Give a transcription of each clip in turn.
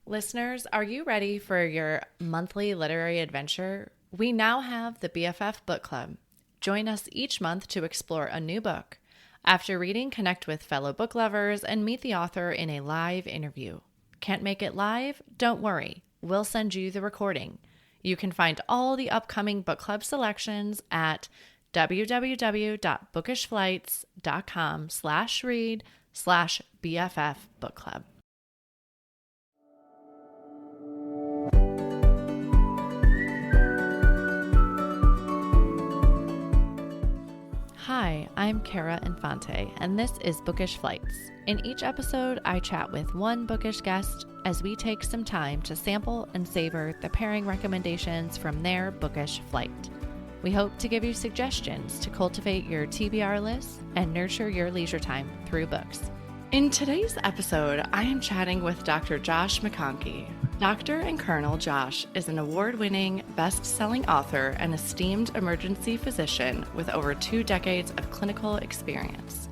Listeners, are you ready for your monthly literary adventure? We now have the BFF Book Club. Join us each month to explore a new book. After reading, connect with fellow book lovers and meet the author in a live interview. Can't make it live? Don't worry. We'll send you the recording. You can find all the upcoming book club selections at www.bookishflights.com/read/BFF book club. Hi, I'm Kara Infante, and this is Bookish Flights. In each episode, I chat with one bookish guest as we take some time to sample and savor the pairing recommendations from their bookish flight. We hope to give you suggestions to cultivate your TBR list and nurture your leisure time through books. In today's episode, I am chatting with Dr. Josh McConkey. Dr. and Colonel Josh is an award-winning, best-selling author and esteemed emergency physician with over 2 decades of clinical experience.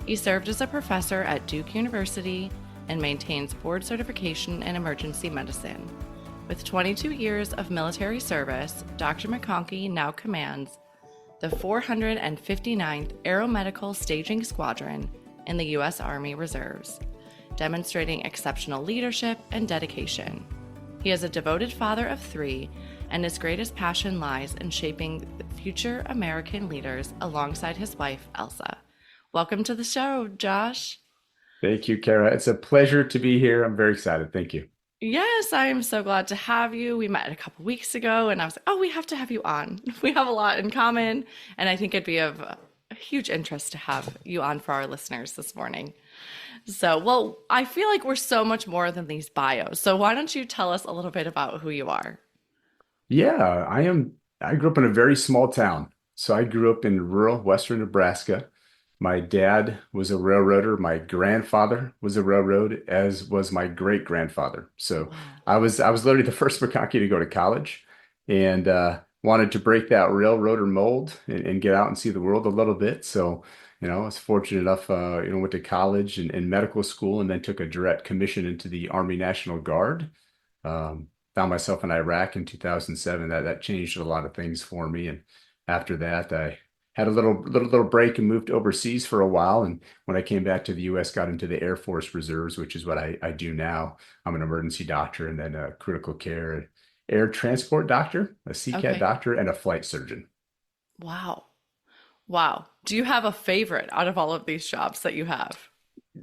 He served as a professor at Duke University and maintains board certification in emergency medicine. With 22 years of military service, Dr. McConkey now commands the 459th Aeromedical Staging Squadron in the U.S. Army Reserves, demonstrating exceptional leadership and dedication. He is a devoted father of 3, and his greatest passion lies in shaping future American leaders alongside his wife, Elsa. Welcome to the show, Josh. Thank you, Kara. It's a pleasure to be here. I'm very excited. Thank you. Yes, I am so glad to have you. We met a couple weeks ago, and I was like, oh, we have to have you on. We have a lot in common, and I think it'd be of a huge interest to have you on for our listeners this morning. So, well, I feel like we're so much more than these bios. So why don't you tell us a little bit about who you are? Yeah, I grew up in a very small town. So I grew up in rural western Nebraska. My dad was a railroader. My grandfather was a railroad, as was my great grandfather. So Wow. I was literally the first McConkey to go to college, and wanted to break that railroader mold and get out and see the world a little bit. So, I was fortunate enough, went to college and medical school, and then took a direct commission into the Army National Guard. Found myself in Iraq in 2007. That changed a lot of things for me. And after that, I had a little break and moved overseas for a while. And when I came back to the U.S., got into the Air Force Reserves, which is what I do now. I'm an emergency doctor and then a critical care air transport doctor, a CCAT Okay. doctor, and a flight surgeon. Wow. Wow. Do you have a favorite out of all of these jobs that you have?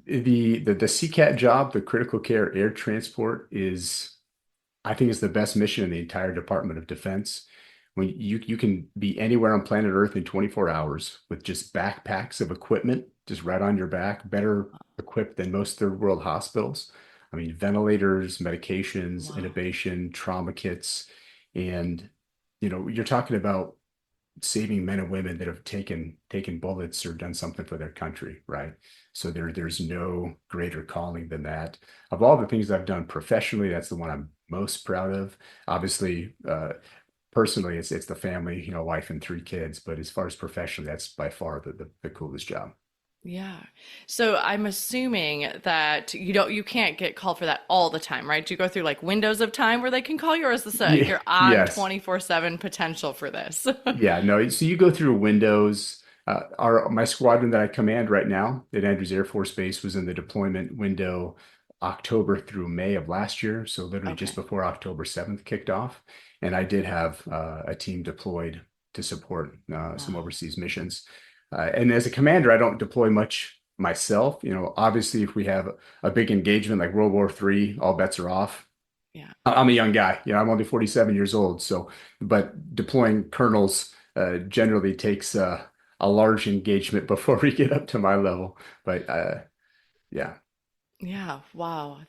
The CCAT job, the critical care air transport, I think is the best mission in the entire Department of Defense. When you can be anywhere on planet Earth in 24 hours with just backpacks of equipment just right on your back, better equipped than most third world hospitals. I mean, ventilators, medications, Wow. intubation, trauma kits, and you're talking about saving men and women that have taken bullets or done something for their country, right? So there's no greater calling than that. Of all the things I've done professionally, that's the one I'm most proud of. Obviously, personally, it's the family, wife and 3 kids. But as far as professionally, that's by far the coolest job. Yeah. So I'm assuming that you can't get called for that all the time, right? Do you go through like windows of time where they can call you, or is this a Yeah, you're on yes. 24/7 potential for this? Yeah, no. So you go through windows. My squadron that I command right now at Andrews Air Force Base was in the deployment window October through May of last year. So literally just Okay. before October 7th kicked off. And I did have a team deployed to support some Wow. overseas missions. And as a commander, I don't deploy much myself. Obviously, if we have a big engagement like World War III, all bets are off. Yeah. I'm a young guy. I'm only 47 years old. So, but deploying colonels generally takes a large engagement before we get up to my level. But yeah. Yeah. Wow.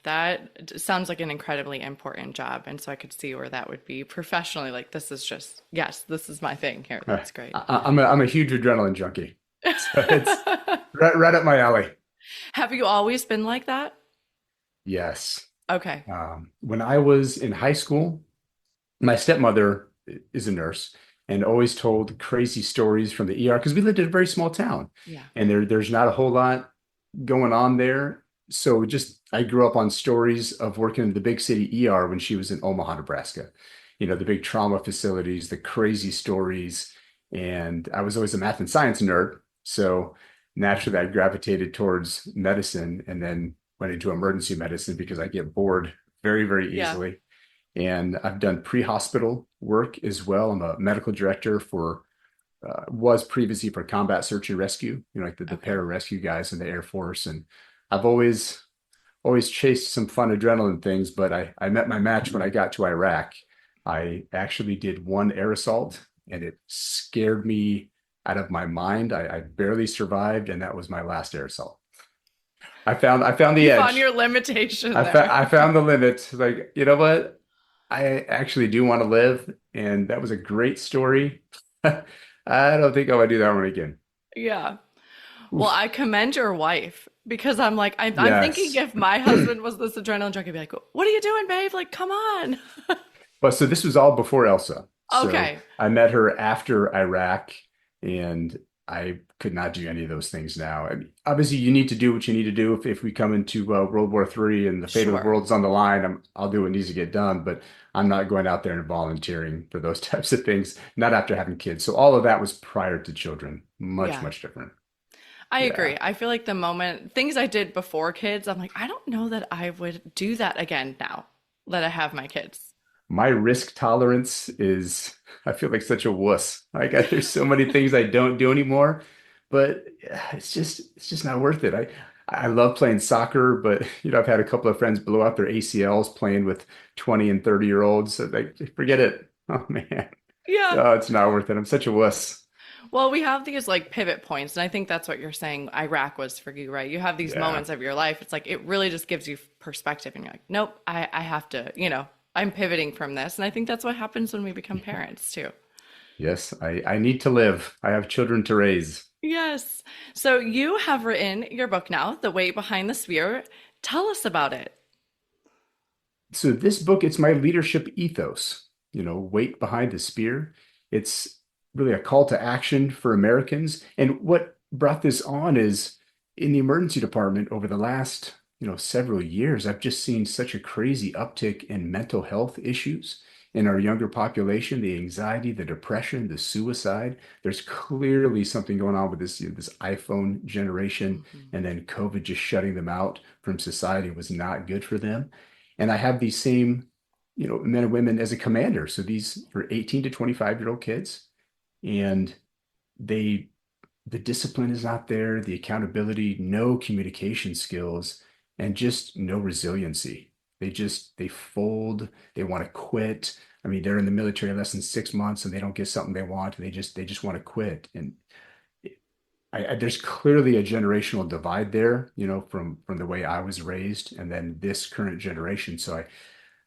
Sounds like an incredibly important job. And so I could see where that would be professionally. Like, this is just, yes, this is my thing here. That's great. I'm a huge adrenaline junkie. So it's right up my alley. Have you always been like that? Yes. Okay. When I was in high school, my stepmother is a nurse and always told crazy stories from the ER because we lived in a very small town Yeah. and there's not a whole lot going on there. So just I grew up on stories of working in the big city ER when she was in Omaha, Nebraska. The big trauma facilities, the crazy stories. And I was always a math and science nerd. So naturally I gravitated towards medicine and then went into emergency medicine because I get bored very, very Yeah. easily. And I've done pre-hospital work as well. I'm a medical director for was previously for combat search and rescue, like the Okay. pararescue guys in the Air Force. And I've always chased some fun adrenaline things, but I met my match when I got to Iraq. I actually did one air assault and it scared me out of my mind. I barely survived, and that was my last air assault. I found the You found edge. your limitation I there. I found the limit. Like, you know what? I actually do want to live, and that was a great story. I don't think I would do that one again. Yeah. Well, Oof. I commend your wife because I'm like, I'm thinking Yes. if my husband was this adrenaline junkie, I'd be like, what are you doing, babe? Like, come on. But so this was all before Elsa. So Okay. I met her after Iraq, and I could not do any of those things now. I mean, obviously, you need to do what you need to do. If we come into World War III and the fate of the Sure. world's on the line, I'll do what needs to get done. But I'm not going out there and volunteering for those types of things, not after having kids. So all of that was prior to children. Much, Yeah. much different. I Yeah. agree. I feel like the moment things I did before kids, I'm like, I don't know that I would do that again now that I have my kids. My risk tolerance is, I feel like such a wuss. There's so many things I don't do anymore, but it's just not worth it. I love playing soccer, but I've had a couple of friends blow out their ACLs playing with 20 and 30-year olds. So, like, forget it. Oh man. Yeah. Oh, it's not worth it. I'm such a wuss. Well, we have these like pivot points, and I think that's what you're saying. Iraq was for you, right? You have these Yeah. moments of your life. It's like it really just gives you perspective, and you're like, nope, I have to, I'm pivoting from this. And I think that's what happens when we become parents too. Yes, I need to live. I have children to raise. Yes. So you have written your book now, The Weight Behind the Spear. Tell us about it. So this book, it's my leadership ethos, weight behind the spear. It's really a call to action for Americans. And what brought this on is in the emergency department over the last, several years, I've just seen such a crazy uptick in mental health issues in our younger population, the anxiety, the depression, the suicide. There's clearly something going on with this iPhone generation, Mhm. and then COVID just shutting them out from society was not good for them. And I have these same, men and women as a commander. So these are 18 to 25-year-old kids, and they, the discipline is not there, the accountability, no communication skills, and just no resiliency. They fold, they want to quit. I mean, they're in the military less than 6 months and they don't get something they want, and they just want to quit. And there's clearly a generational divide there, from the way I was raised and then this current generation. So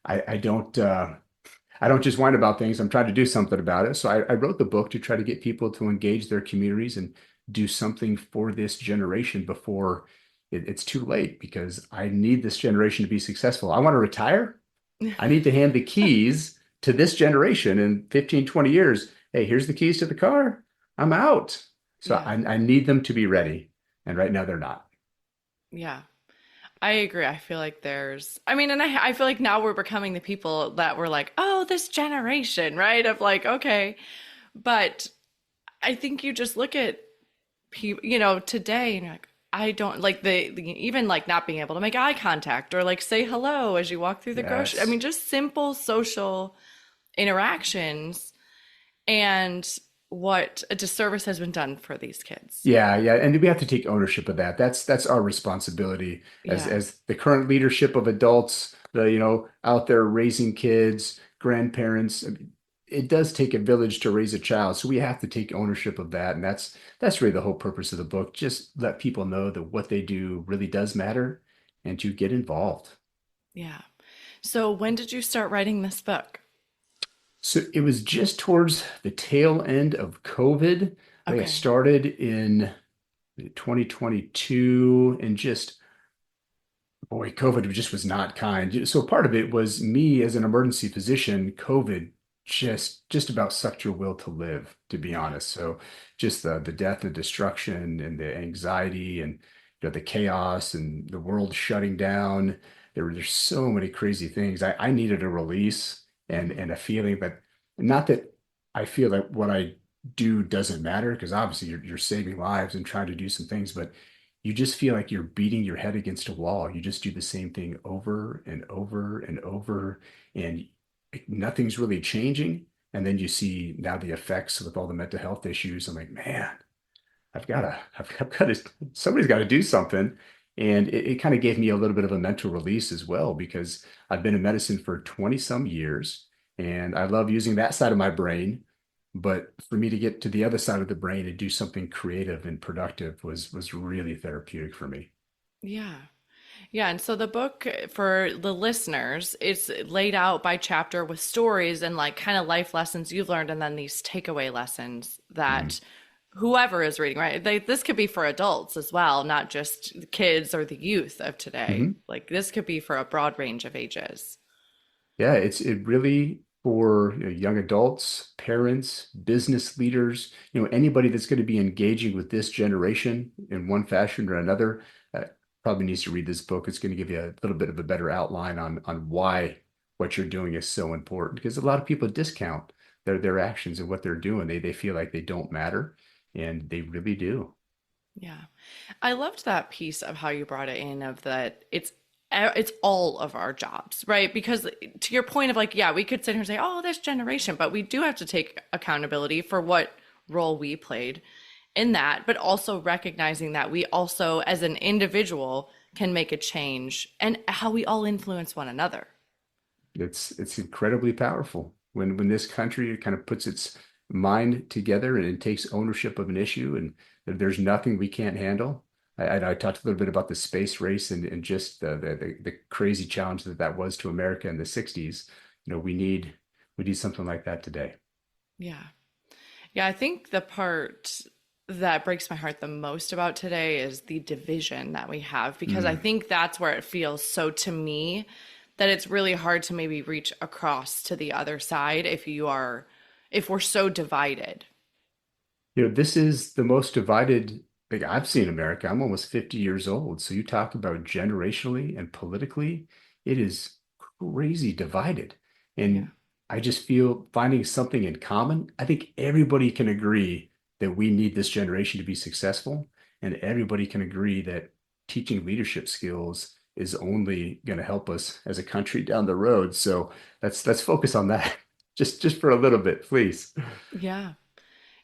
I don't just whine about things. I'm trying to do something about it. So I wrote the book to try to get people to engage their communities and do something for this generation before it's too late, because I need this generation to be successful. I want to retire. I need to hand the keys to this generation in 15, 20 years. Hey, here's the keys to the car. I'm out. So Yeah. I need them to be ready. And right now they're not. Yeah. I agree. I feel like I mean, and I feel like now we're becoming the people that were like, oh, this generation, right? Of like, okay. But I think you just look at people, today and you're like, I don't like even like not being able to make eye contact or like say hello as you walk through the grocery. I Yes. mean, just simple social interactions and what a disservice has been done for these kids. Yeah, yeah, and we have to take ownership of that. That's our responsibility as Yeah. the current leadership of adults, out there raising kids, grandparents. I mean, it does take a village to raise a child, so we have to take ownership of that, and that's really the whole purpose of the book. Just let people know that what they do really does matter, and to get involved. Yeah. So when did you start writing this book? So it was just towards the tail end of COVID. I think I Okay. started in 2022, and just boy, COVID just was not kind. So part of it was me as an emergency physician. COVID just about sucked your will to live, to be Yeah. honest. So just the death and destruction and the anxiety, and the chaos and the world shutting down. There's so many crazy things. I needed a release Mhm. and a feeling, but not that I feel like what I do doesn't matter, because obviously you're saving lives and trying to do some things, but you just feel like you're beating your head against a wall. You just do the same thing over and over and over, and nothing's really changing. And then you see now the effects with all the mental health issues. I'm like, man, I've got to, somebody's got to do something. And it kind of gave me a little bit of a mental release as well, because I've been in medicine for 20 some years and I love using that side of my brain. But for me to get to the other side of the brain and do something creative and productive was really therapeutic for me. Yeah. Yeah, and so the book for the listeners, it's laid out by chapter with stories and like kind of life lessons you've learned, and then these takeaway lessons Mhm. that whoever is reading, right? This could be for adults as well, not just the kids or the youth of today. Mhm. Like this could be for a broad range of ages. Yeah, it really for young adults, parents, business leaders, anybody that's going to be engaging with this generation in one fashion or another, probably needs to read this book. It's going to give you a little bit of a better outline on why what you're doing is so important. Because a lot of people discount their actions and what they're doing. They feel like they don't matter, and they really do. Yeah. I loved that piece of how you brought it in of that it's all of our jobs, right? Because to your point of like, yeah, we could sit here and say, oh, this generation, but we do have to take accountability for what role we played in that, but also recognizing that we also, as an individual, can make a change and how we all influence one another. It's incredibly powerful when this country kind of puts its mind together and it takes ownership of an issue, and there's nothing we can't handle. I talked a little bit about the space race and just the crazy challenge that was to America in the 60s. We need something like that today. Yeah. Yeah, I think the part that breaks my heart the most about today is the division that we have, because I Mm. think that's where it feels so to me that it's really hard to maybe reach across to the other side if we're so divided. This is the most divided thing I've seen in America. I'm almost 50 years old. So you talk about generationally and politically, it is crazy divided. Yeah. And I just feel finding something in common. I think everybody can agree that we need this generation to be successful, and everybody can agree that teaching leadership skills is only going to help us as a country down the road. So let's focus on that just for a little bit, please. Yeah.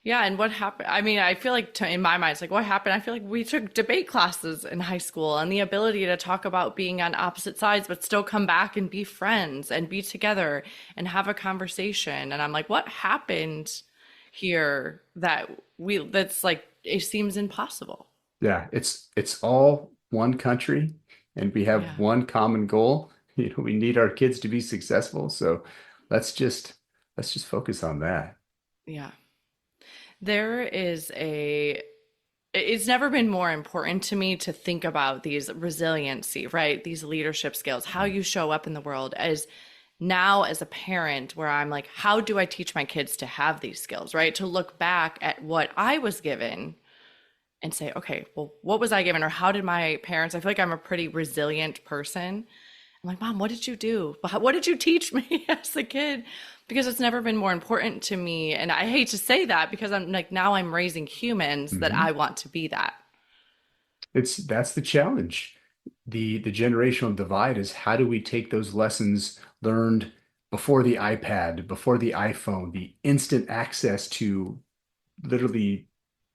Yeah, and what happened? I mean, I feel like in my mind, it's like what happened? I feel like we took debate classes in high school and the ability to talk about being on opposite sides, but still come back and be friends and be together and have a conversation. And I'm like, what happened here that's like, it seems impossible. Yeah, it's all one country and we have Yeah. one common goal. We need our kids to be successful. So let's just let's just focus on that. Yeah. There is a it's never been more important to me to think about these resiliency, right? These leadership skills, how you show up in the world as now as a parent, where I'm like, how do I teach my kids to have these skills, right? To look back at what I was given and say, okay, well, what was I given? Or how did my parents? I feel like I'm a pretty resilient person. I'm like, Mom, what did you do? What did you teach me as a kid? Because it's never been more important to me. And I hate to say that because I'm like, now I'm raising humans that Mhm. I want to be that. That's the challenge. The generational divide is, how do we take those lessons learned before the iPad, before the iPhone, the instant access to literally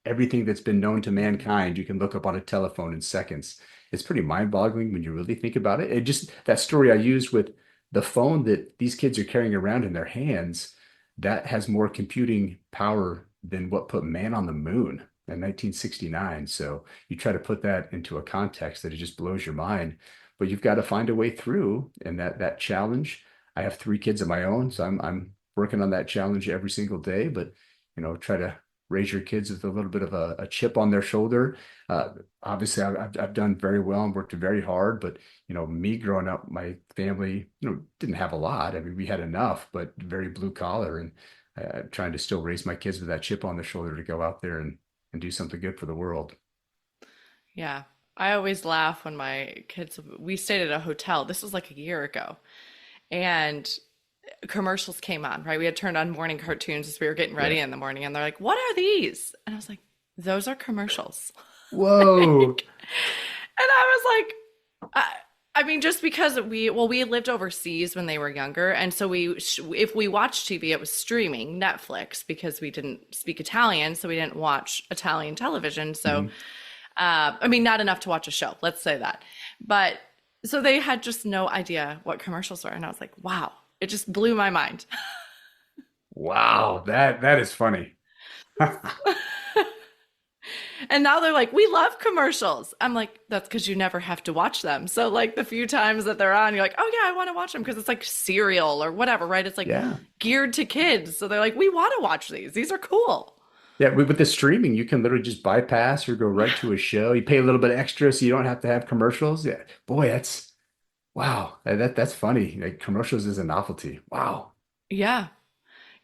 everything that's been known to Mhm. mankind, you can look up on a telephone in seconds. It's pretty mind-boggling when you really think about it. It just that story I used with the phone that these kids are carrying around in their hands, that has more computing power than what put man on the moon in 1969. So you try to put that into a context that it just blows your mind. But you've got to find a way through, and that challenge. I have three kids of my own, so I'm working on that challenge every single day. But try to raise your kids with a little bit of a chip on their shoulder. Uh, Obviously, I've done very well and worked very hard, but me growing up, my family, didn't have a lot. I mean, we had enough, but very blue collar, and trying to still raise my kids with that chip on their shoulder to go out there and do something good for the world. Yeah. I always laugh when my kids, we stayed at a hotel. This was like a year ago. And commercials came on, right? We had turned on morning cartoons as we were getting Yeah. ready in the morning. And they're like, what are these? And I was like, those are commercials. Whoa. Like, and I was like, I mean, just because we lived overseas when they were younger, and so if we watched TV, it was streaming Netflix because we didn't speak Italian, so we didn't watch Italian television. So, Mhm. I mean, not enough to watch a show. Let's say that. But so they had just no idea what commercials were, and I was like, wow, it just blew my mind. Wow, that is funny. And now they're like, we love commercials. I'm like, that's because you never have to watch them. So, like, the few times that they're on, you're like, oh, yeah, I want to watch them because it's like cereal or whatever, right? It's like Yeah. geared to kids. So they're like, we want to watch these. These are cool. Yeah, with the streaming, you can literally just bypass or go right to a show. You pay a little bit extra so you don't have to have commercials. Yeah. Boy, that's wow. That's funny. Like commercials is a novelty. Wow. Yeah.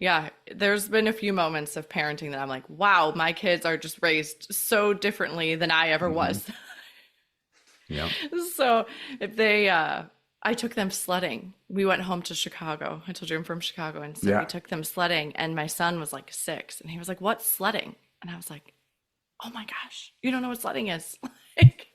Yeah. There's been a few moments of parenting that I'm like, wow, my kids are just raised so differently than I ever Hmm. was. Yeah. So if they, I took them sledding. We went home to Chicago. I told you I'm from Chicago. And so we Yeah. took them sledding, and my son was like 6, and he was like, what's sledding? And I was like, oh my gosh, you don't know what sledding is. Like,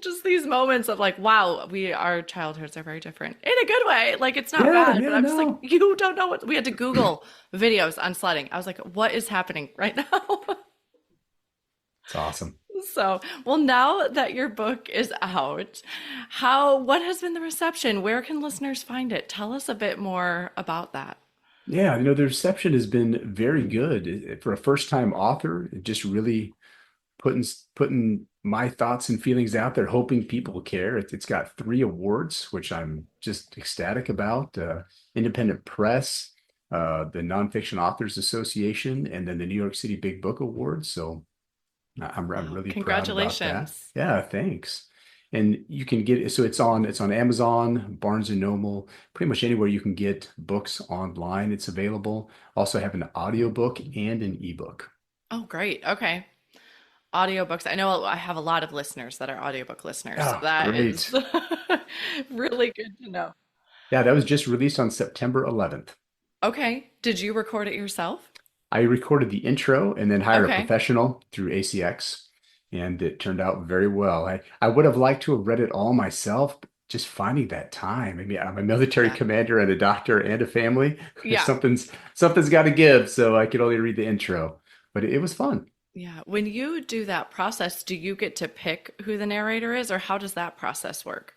just these moments of like, wow, our childhoods are very different in a good way. Like, it's not Yeah, bad, but yeah, I'm just like, no. you don't know what we had to Google videos on sledding. I was like, what is happening right now? It's awesome. So, well, now that your book is out, what has been the reception? Where can listeners find it? Tell us a bit more about that. Yeah, the reception has been very good. For a first-time author, it just really putting my thoughts and feelings out there, hoping people will care. It's got 3 awards, which I'm just ecstatic about. Independent Press, the Nonfiction Authors Association, and then the New York City Big Book Awards. So I'm Wow, really proud about that. congratulations. Yeah, thanks. And you can get it, so it's on Amazon, Barnes and Noble, pretty much anywhere you can get books online, it's available. Also have an audiobook and an ebook. Oh, great. Okay. Audiobooks. I know I have a lot of listeners that are audiobook listeners, so Oh, that is great. really good to know. Yeah, that was just released on September 11th. Okay. Did you record it yourself? I recorded the intro and then hired a Okay. professional through ACX, and it turned out very well. I would have liked to have read it all myself, but just finding that time. I mean, I'm a military Yeah. commander and a doctor and a family. Yeah. Something's got to give, so I could only read the intro, but it was fun. Yeah. When you do that process, do you get to pick who the narrator is, or how does that process work?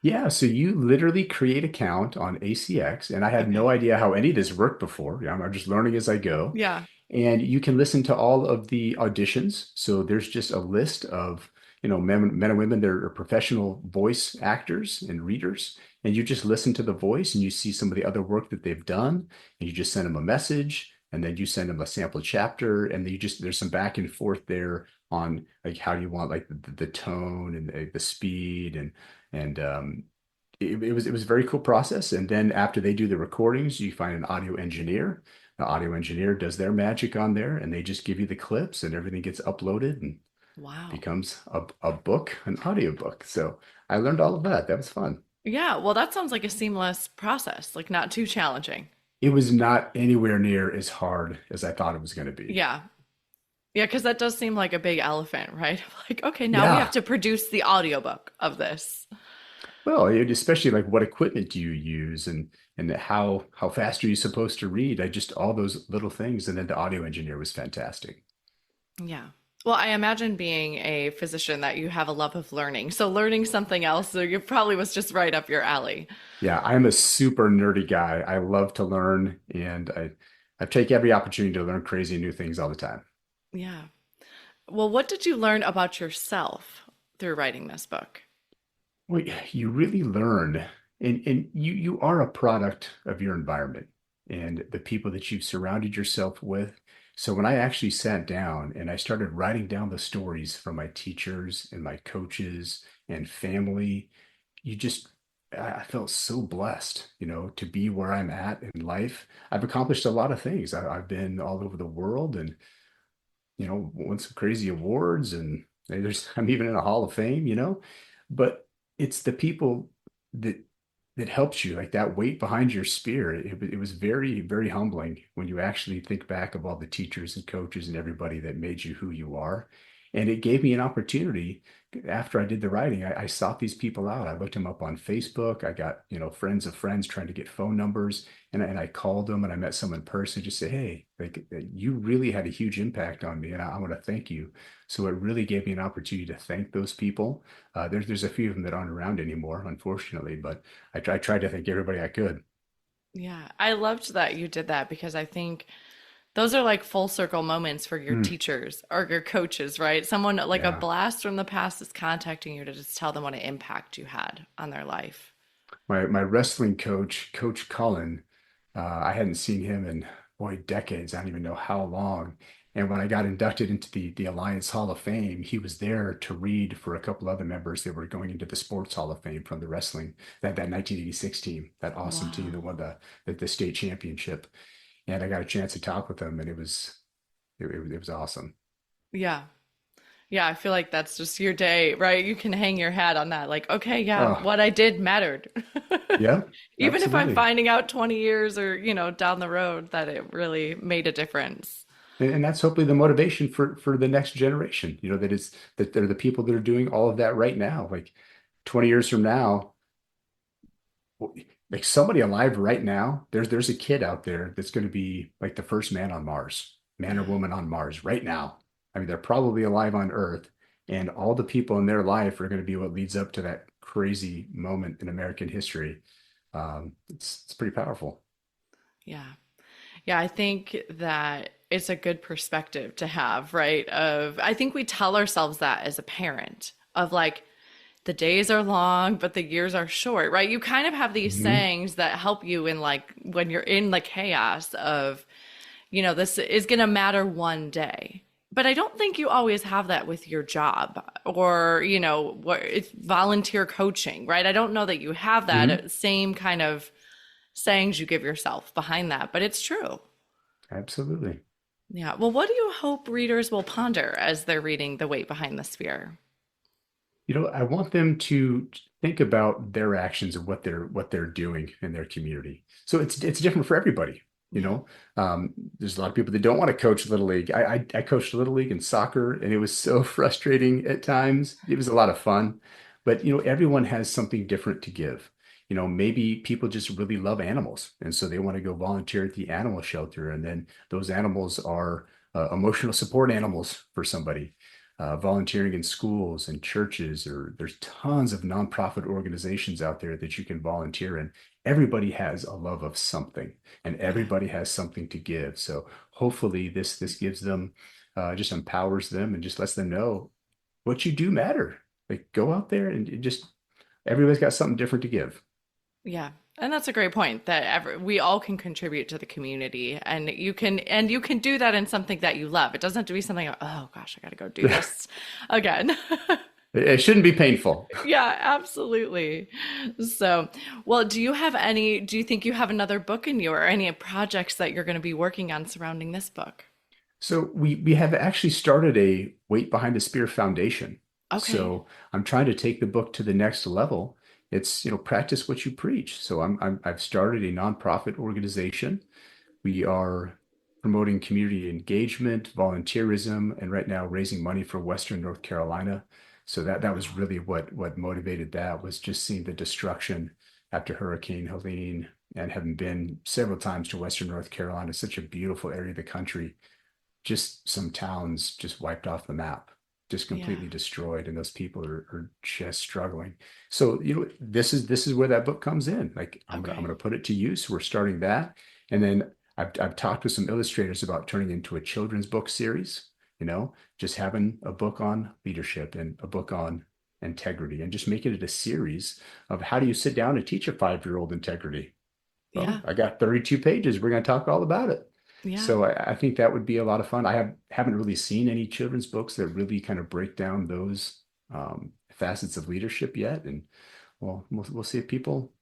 Yeah, so you literally create an account on ACX, and I had no Okay. idea how any of this worked before. Yeah, I'm just learning as I go. Yeah. And you can listen to all of the auditions. So there's just a list of, men and women that are professional voice actors and readers. And you just listen to the voice and you see some of the other work that they've done. And you just send them a message and then you send them a sample chapter. And then there's some back and forth there on like how you want like the tone and the speed and it was a very cool process. And then after they do the recordings, you find an audio engineer. The audio engineer does their magic on there, and they just give you the clips, and everything gets uploaded and Wow. becomes a book, an audiobook. So I learned all of that. That was fun. Yeah. Well, that sounds like a seamless process, like not too challenging. It was not anywhere near as hard as I thought it was going to be. Yeah. Yeah, because that does seem like a big elephant, right? Like, okay, now we have Yeah. to produce the audiobook of this. Well, especially like what equipment do you use and how fast are you supposed to read? I just all those little things. And then the audio engineer was fantastic. Yeah. Well, I imagine being a physician that you have a love of learning. So learning something else, so you probably was just right up your alley. Yeah, I'm a super nerdy guy. I love to learn, and I take every opportunity to learn crazy new things all the time. Yeah. Well, what did you learn about yourself through writing this book? Well, you really learn, and you are a product of your environment and the people that you've surrounded yourself with. So when I actually sat down and I started writing down the stories from my teachers and my coaches and family, you just I felt so blessed, to be where I'm at in life. I've accomplished a lot of things. I've been all over the world and won some crazy awards and I'm even in a Hall of Fame, but it's the people that helps you, like that weight behind your spear. It was very, very humbling when you actually think back of all the teachers and coaches and everybody that made you who you are. And it gave me an opportunity after I did the writing. I sought these people out. I looked them up on Facebook. I got, friends of friends trying to get phone numbers, and I called them and I met some in person, just say, hey, like you really had a huge impact on me, and I want to thank you. So it really gave me an opportunity to thank those people. There's a few of them that aren't around anymore, unfortunately, but I tried to thank everybody I could. Yeah, I loved that you did that because I think those are like full circle moments for your Mm, teachers or your coaches, right? Someone like a yeah. blast from the past is contacting you to just tell them what an impact you had on their life. My wrestling coach, Coach Cullen, I hadn't seen him in, boy, decades. I don't even know how long. And when I got inducted into the Alliance Hall of Fame, he was there to read for a couple other members that were going into the Sports Hall of Fame from the wrestling, that 1986 team, that awesome team that Wow. won the state championship. And I got a chance to talk with him, and it was awesome. Yeah. Yeah, I feel like that's just your day, right? You can hang your hat on that. Like, okay, yeah, Oh, what I did mattered. yeah, Even if I'm absolutely. finding out 20 years or, down the road that it really made a difference. And that's hopefully the motivation for the next generation, that they're the people that are doing all of that right now. Like 20 years from now, like somebody alive right now, there's a kid out there that's going to be like the first man on Mars, man or Yeah. woman on Mars right now. I mean, they're probably alive on Earth, and all the people in their life are going to be what leads up to that crazy moment in American history. It's pretty powerful. Yeah. Yeah, I think that it's a good perspective to have, right? I think we tell ourselves that as a parent of like, the days are long, but the years are short, right? You kind of have these Hmm. sayings that help you in like when you're in the chaos of, this is going to matter one day. But I don't think you always have that with your job or, what it's volunteer coaching, right? I don't know that you have Hmm. that same kind of sayings you give yourself behind that, but it's true. Absolutely. Yeah. Well, what do you hope readers will ponder as they're reading The Weight Behind the Sphere? I want them to think about their actions and what they're doing in their community. So it's different for everybody. You Yeah. know, there's a lot of people that don't want to coach Little League. I coached Little League and soccer, and it was so frustrating at times. It was a lot of fun, but everyone has something different to give. Maybe people just really love animals, and so they want to go volunteer at the animal shelter, and then those animals are emotional support animals for somebody, volunteering in schools and churches, or there's tons of nonprofit organizations out there that you can volunteer in. Everybody has a love of something, and Yeah. everybody has something to give. So hopefully this gives them, just empowers them and just lets them know what you do matter. Like go out there and just everybody's got something different to give. Yeah. And that's a great point that we all can contribute to the community and you can do that in something that you love. It doesn't have to be something, oh gosh, I got to go do this again. It shouldn't be painful. Yeah, absolutely. So, well, do you think you have another book in you or any projects that you're going to be working on surrounding this book? So we have actually started a Weight Behind the Spear Foundation. Okay. So I'm trying to take the book to the next level. It's, practice what you preach. So I've started a nonprofit organization. We are promoting community engagement, volunteerism, and right now raising money for Western North Carolina. So that was Wow. really what motivated that, was just seeing the destruction after Hurricane Helene, and having been several times to Western North Carolina, such a beautiful area of the country, just some towns just wiped off the map, just Yeah. completely destroyed, and those people are just struggling. So, this is where that book comes in. Like I'm Okay. gonna put it to use. We're starting that. And then I've talked with some illustrators about turning into a children's book series, just having a book on leadership and a book on integrity, and just making it a series of how do you sit down and teach a 5-year-old integrity. Well, Yeah. I got 32 pages. We're going to talk all about it. Yeah. So I think that would be a lot of fun. Haven't really seen any children's books that really kind of break down those facets of leadership yet, and well, we'll see if people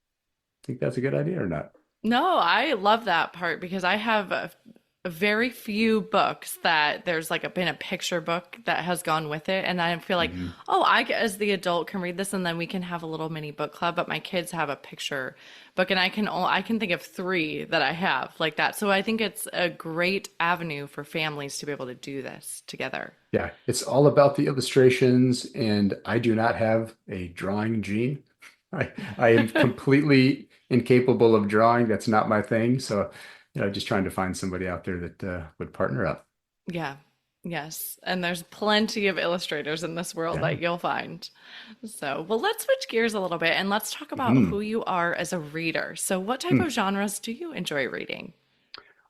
think that's a good idea or not. No, I love that part because I have very few books that there's like been a picture book that has gone with it. And I feel like, Hmm. oh, I as the adult can read this and then we can have a little mini book club. But my kids have a picture book and I can think of three that I have like that. So I think it's a great avenue for families to be able to do this together. Yeah, it's all about the illustrations, and I do not have a drawing gene. I am completely incapable of drawing. That's not my thing. So, just trying to find somebody out there that would partner up. Yeah. Yes. And there's plenty of illustrators in this world Yeah. that you'll find. So, well, let's switch gears a little bit and let's talk about who Mhm. you are as a reader. So, what type Hmm. of genres do you enjoy reading?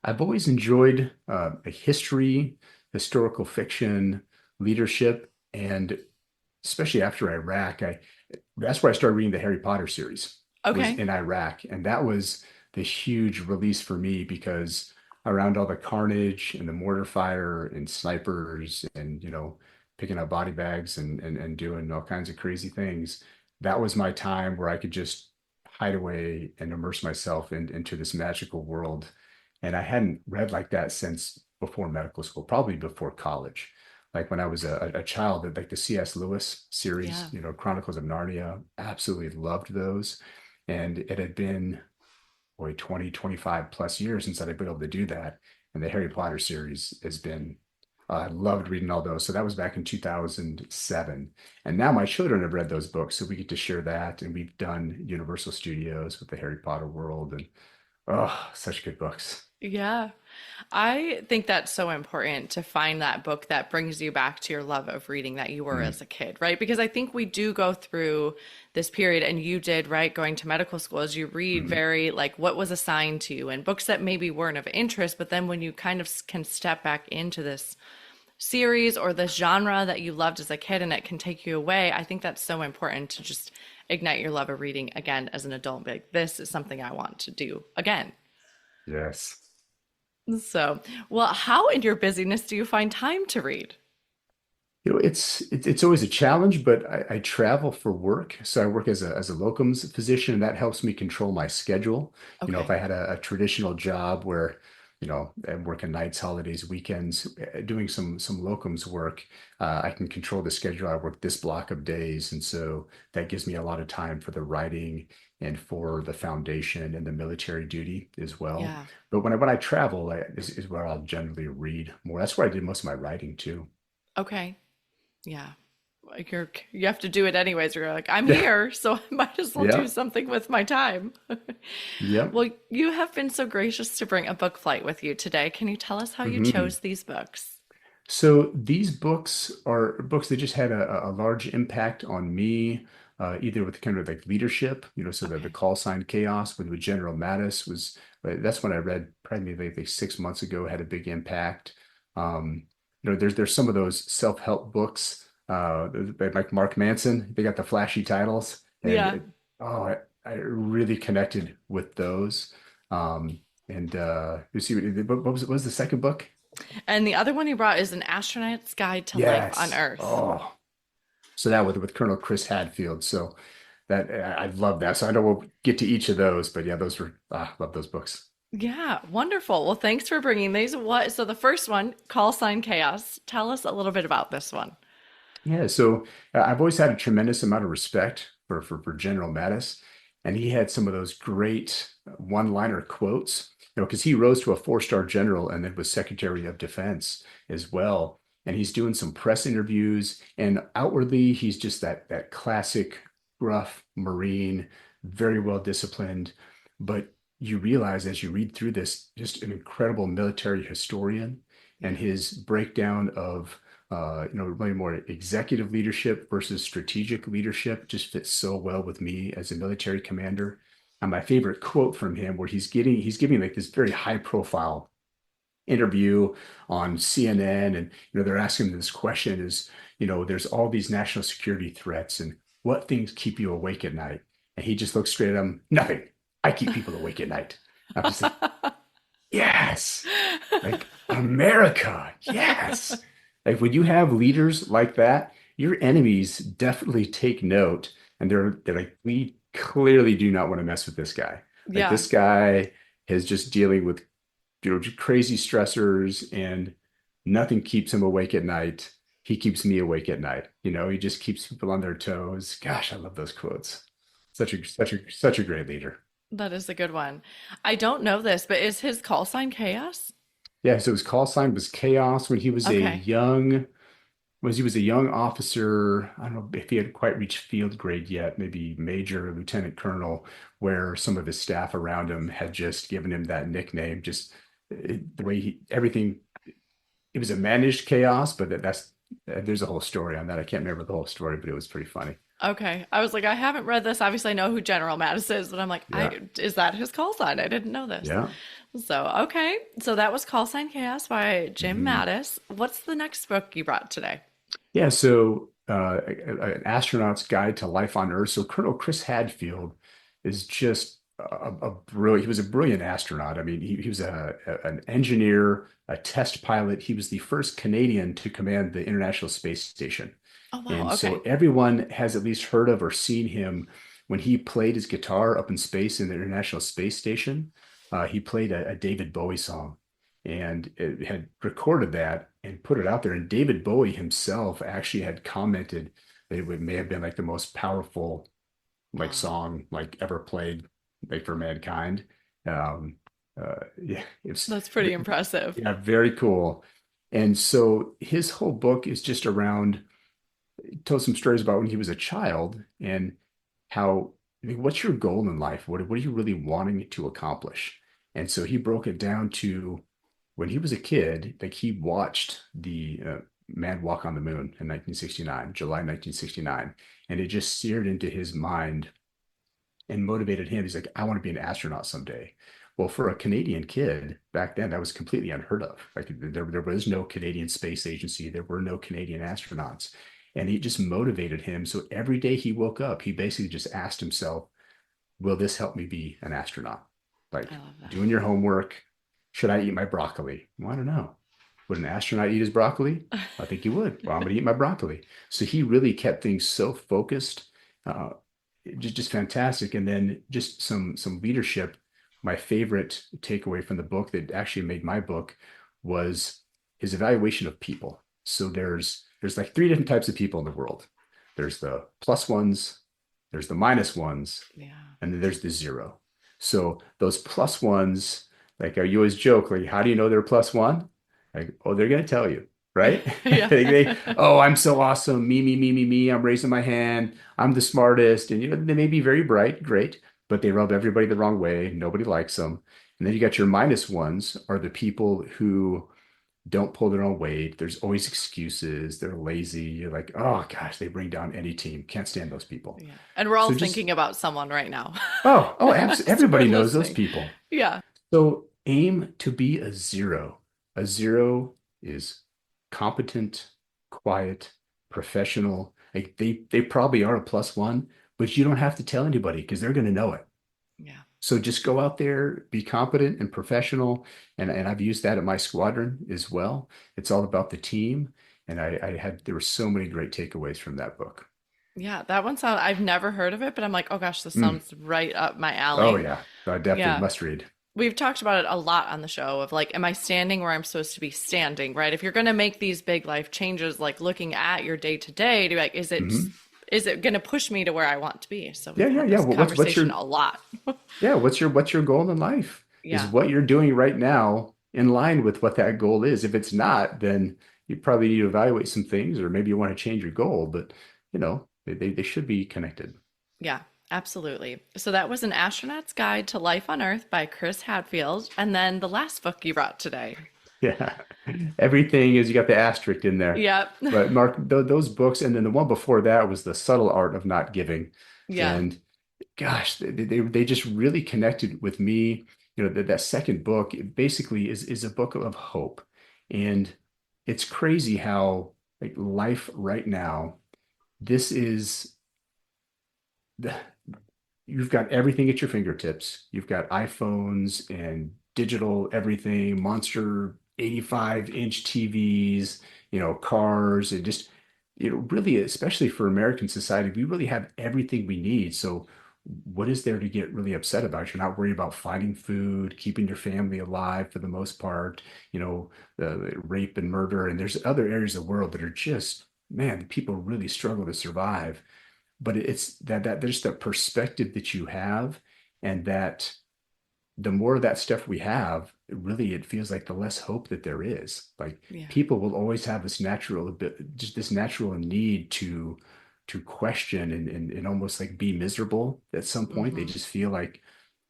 I've always enjoyed a history, historical fiction, leadership, and especially after Iraq, that's where I started reading the Harry Potter series, was Okay. in Iraq. And that was the huge release for me because around all the carnage and the mortar fire and snipers and, picking up body bags and doing all kinds of crazy things, that was my time where I could just hide away and immerse myself into this magical world. And I hadn't read like that since before medical school, probably before college. Like when I was a child, like the C.S. Lewis series, Yeah. Chronicles of Narnia, absolutely loved those. And it had been, boy, 20, 25 plus years since I'd been able to do that. And the Harry Potter series has been, I loved reading all those. So that was back in 2007. And now my children have read those books. So we get to share that. And we've done Universal Studios with the Harry Potter world. And oh, such good books. Yeah. I think that's so important to find that book that brings you back to your love of reading that you were Mm, as a kid, right? Because I think we do go through this period, and you did, right? Going to medical school, as you read mm, very like what was assigned to you and books that maybe weren't of interest, but then when you kind of can step back into this series or this genre that you loved as a kid and it can take you away, I think that's so important to just ignite your love of reading again as an adult. Be like, this is something I want to do again. yes. So, well, how in your busyness do you find time to read? It's always a challenge, but I travel for work. So I work as a locums physician, and that helps me control my schedule. If Okay. I had a traditional job where, I'm working nights, holidays, weekends, doing some locums work, I can control the schedule. I work this block of days, and so that gives me a lot of time for the writing and for the foundation and the military duty as well. Yeah. But when I travel, is where I'll generally read more. That's where I did most of my writing too. Okay. Yeah. Like you have to do it anyways. You're like, I'm Yeah. here, so I might as well do Yeah. something with my time. Yep. Well, you have been so gracious to bring a book flight with you today. Can you tell us how you Hmm. chose these books? So these books are books that just had a large impact on me, either with kind of like leadership, so the Okay. call sign chaos with General Mattis was, that's when I read probably maybe like 6 months ago, had a big impact. There's some of those self-help books, like Mark Manson, they got the flashy titles, and Yeah. oh, I really connected with those. And you see, what was the second book? And the other one you brought is An Astronaut's Guide to Life on Yes. Earth. Oh, so that with Colonel Chris Hadfield. So that I love that. So I know we'll get to each of those, but yeah, those were love those books. Yeah, wonderful. Well, thanks for bringing these. What? So the first one, Call Sign Chaos. Tell us a little bit about this one. Yeah, so I've always had a tremendous amount of respect for General Mattis, and he had some of those great one-liner quotes, because he rose to a four-star general and then was Secretary of Defense as well. And he's doing some press interviews, and outwardly he's just that classic gruff Marine, very well disciplined. But you realize as you read through this, just an incredible military historian, and Yeah. his breakdown of really more executive leadership versus strategic leadership just fits so well with me as a military commander. And my favorite quote from him, where he's giving like this very high profile interview on CNN, and they're asking him this question is, there's all these national security threats, and what things keep you awake at night? And he just looks straight at him, nothing. I keep people awake at night. I'm just like, yes, like America, yes. Like when you have leaders like that, your enemies definitely take note, and they're like, we clearly do not want to mess with this guy. Like Yeah. this guy is just dealing with. crazy stressors, and nothing keeps him awake at night. He keeps me awake at night. He just keeps people on their toes. Gosh, I love those quotes. Such a great leader. That is a good one. I don't know this, but is his call sign Chaos? Yeah, so his call sign was Chaos when he was Okay. a young officer. I don't know if he had quite reached field grade yet, maybe major, lieutenant colonel, where some of his staff around him had just given him that nickname. Just the way everything, it was a managed chaos, but there's a whole story on that. I can't remember the whole story, but it was pretty funny. Okay. I was like, I haven't read this. Obviously, I know who General Mattis is, but I'm like, Yeah. is that his call sign? I didn't know this. Yeah. So, okay. So that was Call Sign Chaos by Jim Mhm. Mattis. What's the next book you brought today? Yeah. So, an astronaut's guide to life on Earth. So, Colonel Chris Hadfield is just a brilliant. He was a brilliant astronaut. I mean, he was an engineer, a test pilot. He was the first Canadian to command the International Space Station. Oh, wow. And so Okay. everyone has at least heard of or seen him when he played his guitar up in space in the International Space Station. He played a David Bowie song and it had recorded that and put it out there. And David Bowie himself actually had commented that it may have been like the most powerful like Wow. song like ever played like for mankind. Um, yeah, it's That's pretty impressive. yeah, very cool. And so his whole book is just around tells some stories about when he was a child and how, I mean, what's your goal in life? What are you really wanting to accomplish? And so he broke it down to when he was a kid, like he watched the man walk on the moon in 1969, July 1969, and it just seared into his mind and motivated him. He's like, I want to be an astronaut someday. Well, for a Canadian kid back then, that was completely unheard of. Like there was no Canadian Space Agency, there were no Canadian astronauts. And it just motivated him. So every day he woke up, he basically just asked himself, will this help me be an astronaut? I Like love doing your homework. Should I eat my broccoli? Well, I don't know. Would an astronaut eat his broccoli? that. I think he would. Well, I'm going to eat my broccoli. So he really kept things so focused. Uh, just fantastic. And then just some leadership. My favorite takeaway from the book that actually made my book was his evaluation of people. So there's like three different types of people in the world. There's the plus ones, there's the minus ones, Yeah. and then there's the zero. So those plus ones, like you always joke, like, how do you know they're plus one? Like, oh, they're gonna tell you, right? Yeah. Oh, I'm so awesome. Me. I'm raising my hand. I'm the smartest. And they may be very bright, great, but they rub everybody the wrong way. Nobody likes them. And then you got your minus ones are the people who don't pull their own weight. There's always excuses. They're lazy. You're like, oh gosh, they bring down any team. Can't stand those people. Yeah. And we're all So just, thinking about someone right now absolutely. as we're Everybody knows those listening. people. Yeah. So aim to be a zero. A zero is competent, quiet, professional. Like they probably are a plus one, but you don't have to tell anybody because they're going to know it. Yeah. So just go out there, be competent and professional. And I've used that at my squadron as well. It's all about the team. And there were so many great takeaways from that book. Yeah. That one sounds, I've never heard of it, but I'm like, oh gosh, this Mm. sounds right up my Oh alley. yeah, definitely Yeah. must read. We've talked about it a lot on the show of like, am I standing where I'm supposed to be standing, right? If you're going to make these big life changes, like looking at your day to day, to be like, Hmm. is it going to push me to where I want to be? So Yeah, we've yeah, had yeah. this Well, what's conversation your a lot. yeah, what's your goal in life? Is Yeah. what you're doing right now in line with what that goal is? If it's not, then you probably need to evaluate some things, or maybe you want to change your goal, but they should be connected. Yeah, absolutely. So that was An Astronaut's Guide to Life on Earth by Chris Hadfield. And then the last book you brought today. Yeah. Everything is you got the asterisk in there. Yep. But Mark, those books, and then the one before that was The Subtle Art of Not Giving. Yeah. And gosh, they just really connected with me. That second book basically is a book of hope. And it's crazy how like life right now, this is the you've got everything at your fingertips. You've got iPhones and digital everything, monster 85-inch TVs, cars, and just, really, especially for American society, we really have everything we need. So what is there to get really upset about? You're not worried about finding food, keeping your family alive for the most part, the rape and murder. And there's other areas of the world that are just, man, people really struggle to survive. But it's that there's the perspective that you have, and that the more of that stuff we have, really, it feels like the less hope that there is. Like Yeah. people will always have this just this natural need to question and almost like be miserable at some point. They Hmm. just feel like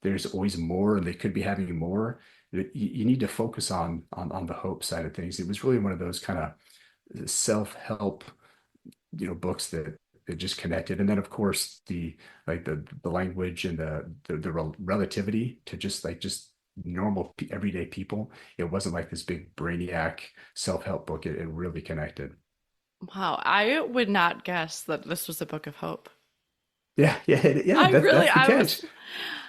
there's always more and they could be having more. You need to focus on the hope side of things. It was really one of those kind of self-help, books that just connected. And then of course the language and the relativity to just normal everyday people. It wasn't like this big brainiac self-help book. It really connected. Wow. I would not guess that this was a book of hope. Yeah, I really, that's the I catch. was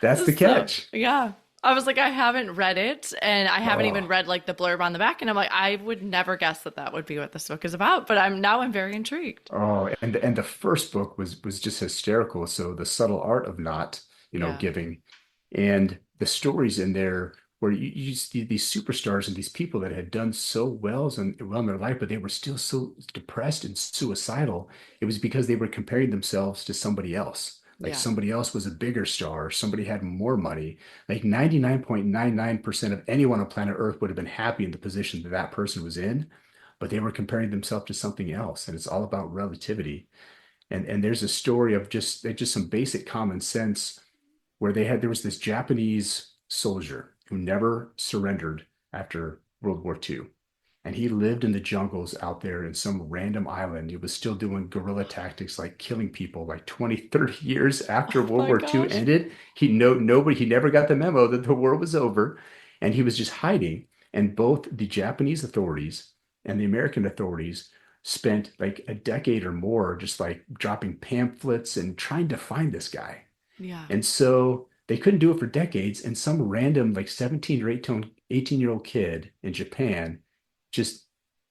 That's the so, catch. yeah. I was like, I haven't read it, and I haven't even Oh, read like the blurb on the back, and I'm like, I would never guess that that would be what this book is about, but I'm very intrigued. oh, and the first book was just hysterical. So the subtle art of not, Yeah. giving, and the stories in there where you see these superstars and these people that had done so well in their life, but they were still so depressed and suicidal. It was because they were comparing themselves to somebody else. Like Yeah. somebody else was a bigger star, somebody had more money. Like 99.99% of anyone on planet Earth would have been happy in the position that that person was in, but they were comparing themselves to something else. And it's all about relativity. And there's a story of just some basic common sense where there was this Japanese soldier who never surrendered after World War II. And he lived in the jungles out there in some random island. He was still doing guerrilla tactics, like killing people like 20, 30 years after Oh World my War II gosh. ended. He never got the memo that the war was over. And he was just hiding. And both the Japanese authorities and the American authorities spent like a decade or more just like dropping pamphlets and trying to find this guy. Yeah. And so they couldn't do it for decades. And some random, like 17 or 18-year-old kid in Japan just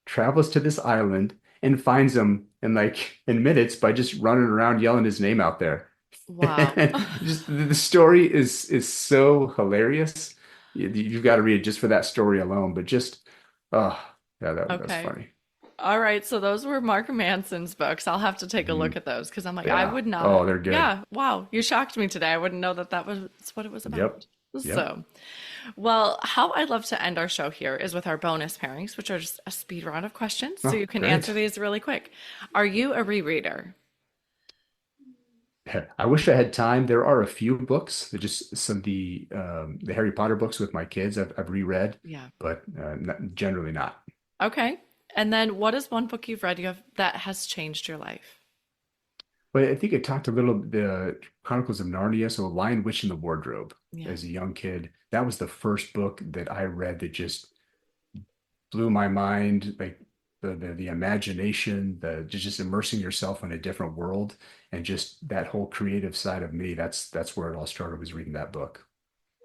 travels to this island and finds him in minutes by just running around yelling his name out there. Wow. And just the story is so hilarious. You've got to read it just for that story alone. But just, oh, yeah, that's Okay. funny. All right, so those were Mark Manson's books. I'll have to take a look Mhm. at those because I'm like, I Yeah. would Oh, not. they're good. Yeah, wow, you shocked me today. I wouldn't know that that was what it was Yep. about. Yep. So, well, how I'd love to end our show here is with our bonus pairings, which are just a speed round of questions, so Oh, you can answer great. these really quick. Are you a rereader? I wish I had time. There are a few books that just some of the Harry Potter books with my kids I've reread, Yeah. but generally not. Okay. And then what is one book you've read that has changed your life? But I think I talked a little the Chronicles of Narnia, so Lion, Witch, and the Wardrobe Yeah. as a young kid. That was the first book that I read that just blew my mind. Like the imagination, the just immersing yourself in a different world, and just that whole creative side of me. That's where it all started, was reading that book.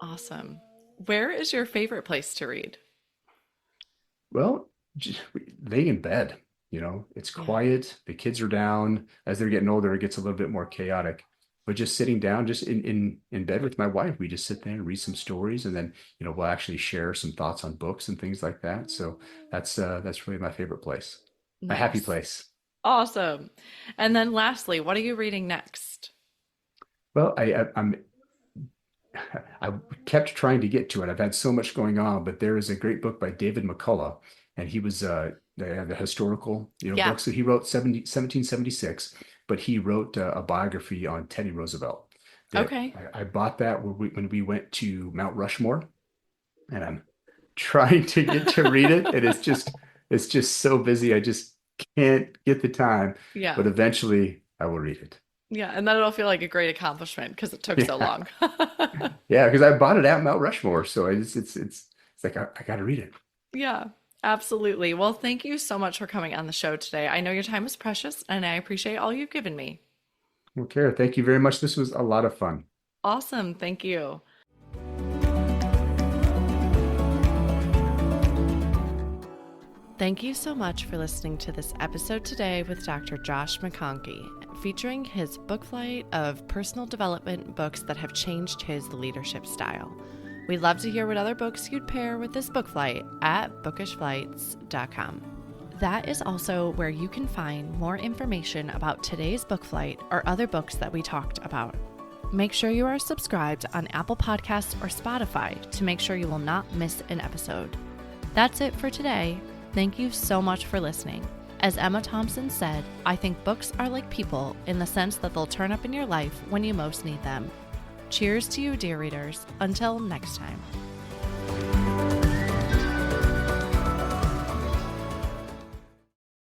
Awesome. Where is your favorite place to read? Well, just laying in bed, it's Yeah. quiet. The kids are down. As they're getting older, it gets a little bit more chaotic. But just sitting down, just in bed with my wife, we just sit there and read some stories, and then we'll actually share some thoughts on books and things like that. So that's really my favorite place, a happy Nice. place. Awesome. And then lastly, what are you reading next? Well, I kept trying to get to it. I've had so much going on, but there is a great book by David McCullough, and he was the historical, Yeah. book. So he wrote 1776, but he wrote a biography on Teddy Roosevelt. That Okay. I bought that when we went to Mount Rushmore, and I'm trying to get to read it, and it's just so busy. I just can't get the time, Yeah. but eventually I will read it. Yeah. And then it'll feel like a great accomplishment because it took so Yeah. long. Yeah, because I bought it at Mount Rushmore, so it's like I got to read it. Yeah. Absolutely. Well, thank you so much for coming on the show today. I know your time is precious and I appreciate all you've given me. Okay, thank you very much. This was a lot of fun. Awesome. Thank you. Thank you so much for listening to this episode today with Dr. Josh McConkey. featuring his book flight of personal development books that have changed his leadership style. We'd love to hear what other books you'd pair with this book flight at bookishflights.com. That is also where you can find more information about today's book flight or other books that we talked about. Make sure you are subscribed on Apple Podcasts or Spotify to make sure you will not miss an episode. That's it for today. Thank you so much for listening. As Emma Thompson said, I think books are like people in the sense that they'll turn up in your life when you most need them. Cheers to you, dear readers. Until next time.